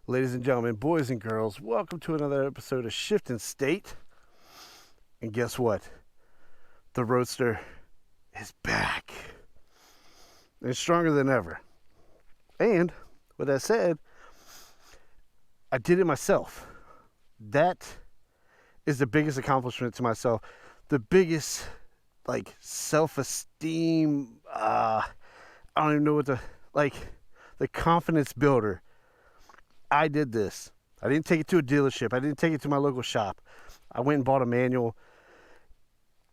Ladies and gentlemen, boys and girls, welcome to another episode of Shifting State. And guess what? The Roadster is back. It's stronger than ever. And with that said, I did it myself. That is the biggest accomplishment to myself. The biggest, like, self-esteem, I don't even know what the confidence builder. I did this. I didn't take it to a dealership. I didn't take it to my local shop. I went and bought a manual.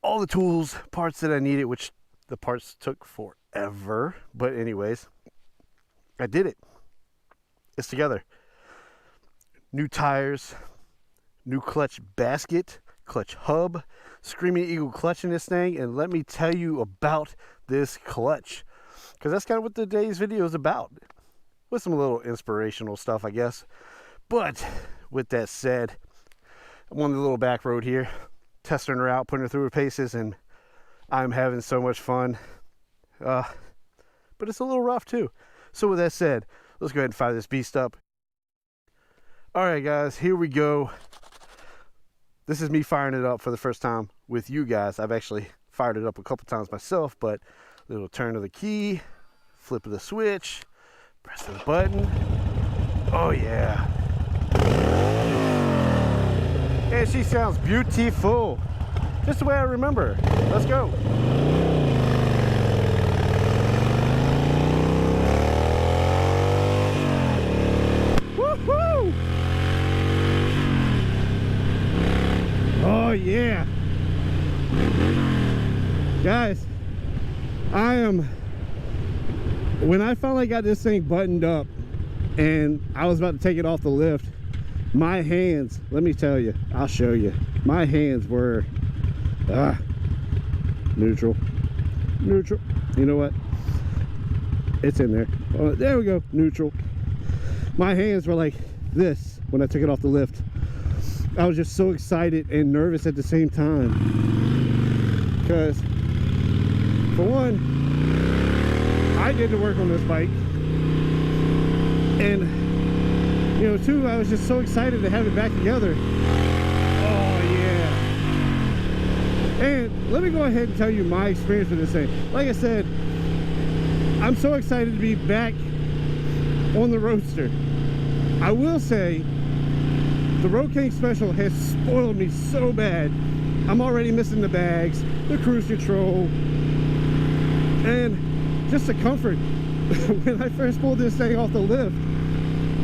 All the tools, parts that I needed, which the parts took forever. But anyways, I did it. It's together. New tires, new clutch basket, clutch hub, Screamin Eagle clutch in this thing. And let me tell you about this clutch, because that's kind of what today's video is about. With some little inspirational stuff, I guess. But with that said, I'm on the little back road here, testing her out, putting her through her paces, and I'm having so much fun. But it's a little rough too. So with that said, let's go ahead and fire this beast up. All right, guys, here we go. This is me firing it up for the first time with you guys. I've actually fired it up a couple times myself, but little turn of the key, flip of the switch, press the button. Oh yeah. And she sounds beautiful. Just the way I remember. Let's go. Woohoo! Oh yeah. Guys, when I finally got this thing buttoned up and I was about to take it off the lift, my hands, let me tell you, I'll show you. My hands were neutral. You know what? It's in there. Oh, there we go. Neutral. My hands were like this when I took it off the lift. I was just so excited and nervous at the same time. Because, for one, I did the work on this bike, and you know, two, I was just so excited to have it back together. Oh yeah. And let me go ahead and tell you my experience with this thing. Like I said, I'm so excited to be back on the Roadster. I will say the Road King Special has spoiled me so bad. I'm already missing the bags, the cruise control, and just the comfort. When I first pulled this thing off the lift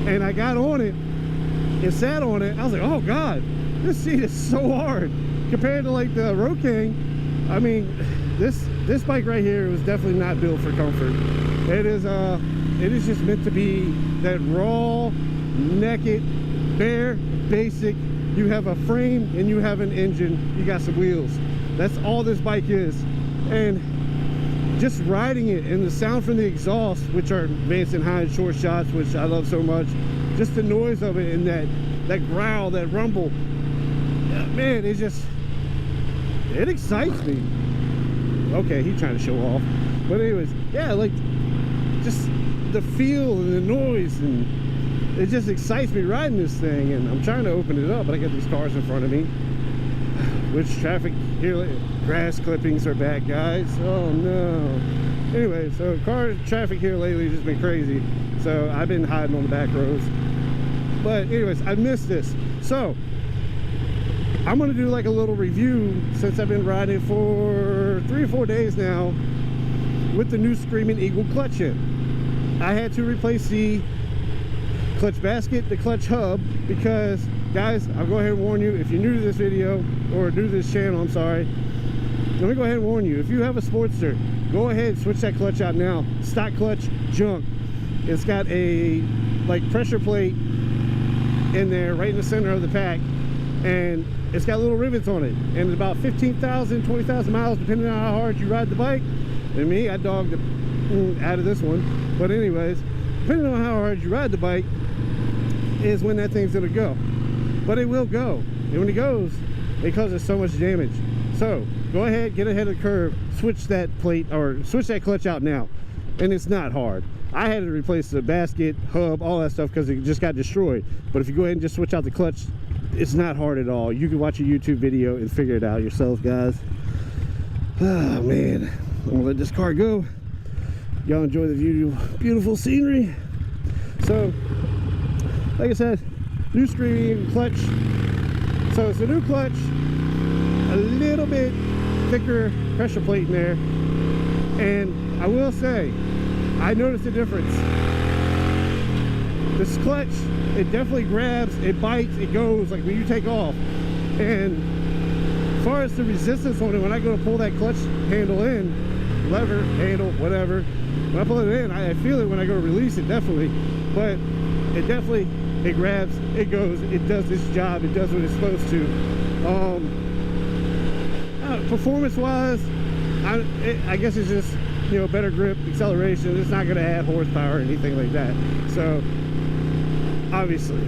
and I got on it and sat on it, I was like, oh god, this seat is so hard compared to like the Road King. I mean, this bike right here was definitely not built for comfort. It is just meant to be that raw, naked, bare, basic. You have a frame and you have an engine, you got some wheels. That's all this bike is. And just riding it and the sound from the exhaust, which are VANCE and HINES short shots, which I love so much, just the noise of it and that growl, that rumble, man, it excites me. Okay, he's trying to show off, but anyways, yeah, like just the feel and the noise, and it just excites me riding this thing. And I'm trying to open it up, but I got these cars in front of me, which traffic here, grass clippings are back, guys. Oh no. Anyway, so car traffic here lately has just been crazy, so I've been hiding on the back roads. But anyways, I missed this, so I'm gonna do like a little review since I've been riding for 3 or 4 days now with the new Screamin Eagle clutch in. I had to replace the clutch basket, the clutch hub, because guys, I'll go ahead and warn you, if you're new to this video or new to this channel, I'm sorry, let me go ahead and warn you, if you have a Sportster, go ahead and switch that clutch out now. Stock clutch, junk. It's got a like pressure plate in there right in the center of the pack, and it's got little rivets on it, and it's about 15,000, 20,000 miles depending on how hard you ride the bike. And me, I dogged it out of this one, but anyways, depending on how hard you ride the bike is when that thing's gonna go. But it will go, and when it goes, it causes so much damage. So go ahead, get ahead of the curve, switch that plate or switch that clutch out now. and it's not hard. I had to replace the basket, hub, all that stuff because it just got destroyed. But if you go ahead and just switch out the clutch, it's not hard at all. You can watch a YouTube video and figure it out yourself, guys. Oh man, I'm gonna let this car go. Y'all enjoy the beautiful scenery. So, like I said, new Screamin clutch. So it's a new clutch, a little bit thicker pressure plate in there, and I will say, I noticed a difference. This clutch, it definitely grabs, it bites, it goes like when you take off. And as far as the resistance on it, when I go to pull that clutch handle in, lever, handle, whatever, when I pull it in, I feel it when I go to release it, definitely. But it definitely, it grabs, it goes, it does its job, it does what it's supposed to. Performance wise, I guess it's just, you know, better grip, acceleration. It's not going to add horsepower or anything like that, so obviously,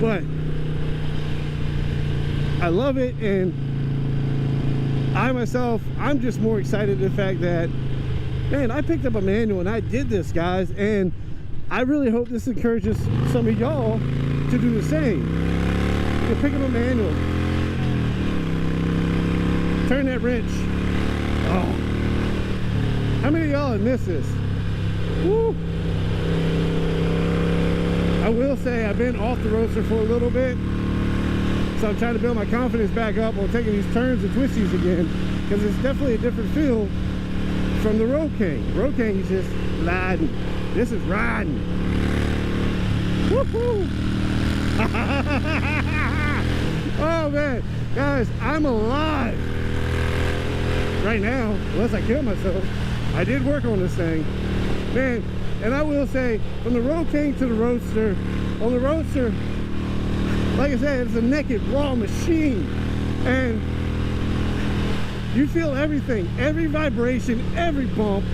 but I love it. And I myself, I'm just more excited the fact that, man, I picked up a manual and I did this, guys, and I really hope this encourages some of y'all to do the same. You pick up a manual, turn that wrench. Oh, how many of y'all have missed this? Woo. I will say I've been off the Roadster for a little bit, so I'm trying to build my confidence back up on taking these turns and twisties again, because it's definitely a different feel from the Road King. Road King is just riding. This is riding. Woohoo! Oh man, guys, I'm alive right now, unless I kill myself. I did work on this thing, man. And I will say, from the Road King to the Roadster, on the Roadster, like I said, it's a naked, raw machine. And you feel everything, every vibration, every bump,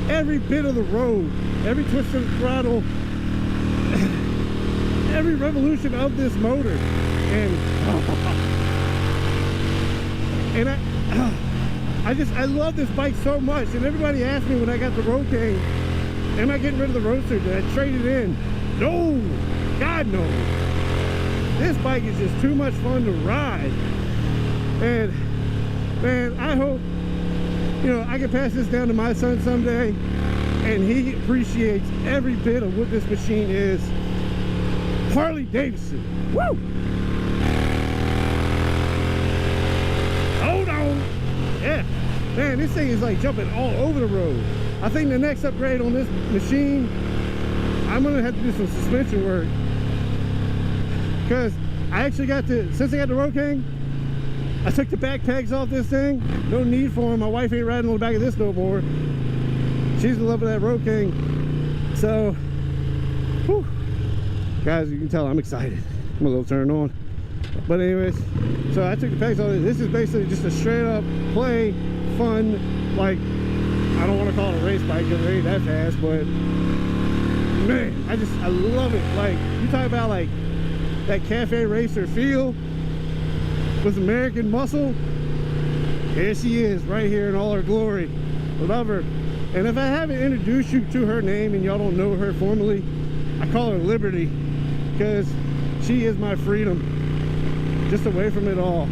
every bit of the road, every twist of the throttle, every revolution of this motor. And I love this bike so much. And everybody asked me when I got the Road King, am I getting rid of the Roadster? Did I trade it in? No, God no. This bike is just too much fun to ride. And man, I hope, you know, I can pass this down to my son someday and he appreciates every bit of what this machine is. Harley-Davidson. Woo! Hold on. Yeah. Man, this thing is like jumping all over the road. I think the next upgrade on this machine, I'm gonna have to do some suspension work, because I actually got to, since I got the Road King, I took the back pegs off this thing. No need for them. My wife ain't riding on the back of this no more. She's in love with that Road King. So, whew. Guys, you can tell I'm excited. I'm a little turned on. But anyways, so I took the pegs off. This is basically just a straight up play, fun, like, I don't want to call it a race bike because it ain't that fast, but man, I love it. Like, you talk about like that cafe racer feel with American muscle. Here she is, right here in all her glory. Love her. And if I haven't introduced you to her name and y'all don't know her formally, I call her Liberty, because she is my freedom. Just away from it all.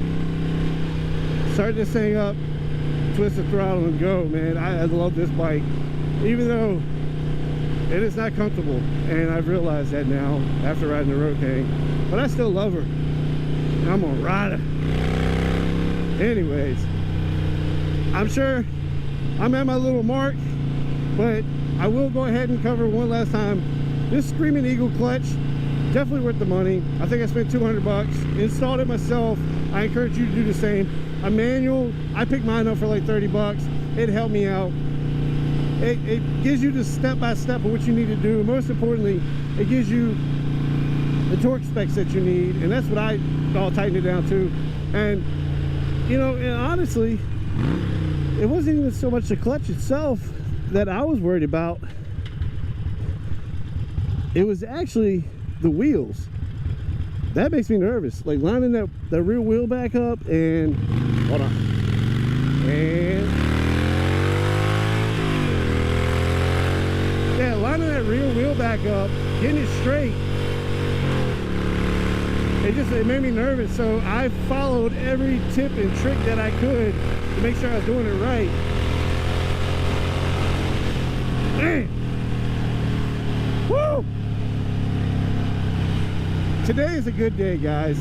Start this thing up, twist the throttle and go, man. I love this bike, even though it is not comfortable, and I've realized that now after riding the Road King, but I still love her and I'm gonna ride her. Anyways, I'm sure I'm at my little mark, but I will go ahead and cover one last time this Screamin Eagle clutch. Definitely worth the money. I think I spent 200 bucks, installed it myself. I encourage you to do the same. A manual, I picked mine up for like 30 bucks. It helped me out. It gives you the step-by-step of what you need to do. Most importantly, it gives you the torque specs that you need, and that's what I all tightened it down to. And you know, and honestly, it wasn't even so much the clutch itself that I was worried about. It was actually the wheels. That makes me nervous, like lining that rear wheel back up. And hold on, and that rear wheel back up, getting it straight, it made me nervous. So I followed every tip and trick that I could to make sure I was doing it right. Man. Woo! Today is a good day, guys.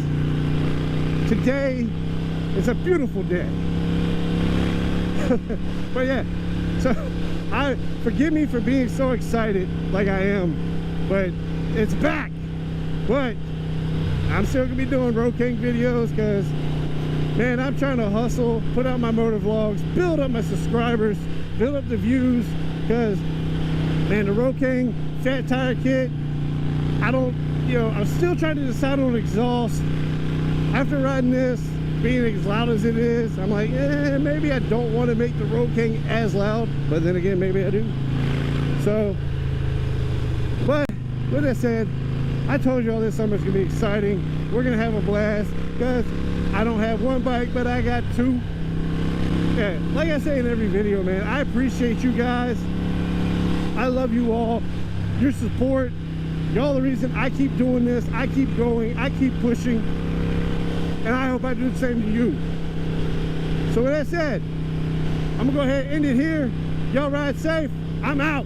Today is a beautiful day. But yeah, so forgive me for being so excited like I am, but it's back. But I'm still gonna be doing Road King videos because, man, I'm trying to hustle, put out my motovlogs, build up my subscribers, build up the views, because, man, the Road King fat tire kit, I'm still trying to decide on exhaust. After riding this, being as loud as it is, I'm like, maybe I don't want to make the Road King as loud, but then again, maybe I do. So, but with that said, I told you all this summer's gonna be exciting. We're gonna have a blast because I don't have one bike, but I got two. Yeah, like I say in every video, man, I appreciate you guys. I love you all. Your support, y'all the reason I keep doing this, I keep going, I keep pushing, and I hope I do the same to you. So with that said, I'm gonna go ahead and end it here. Y'all ride safe. I'm out.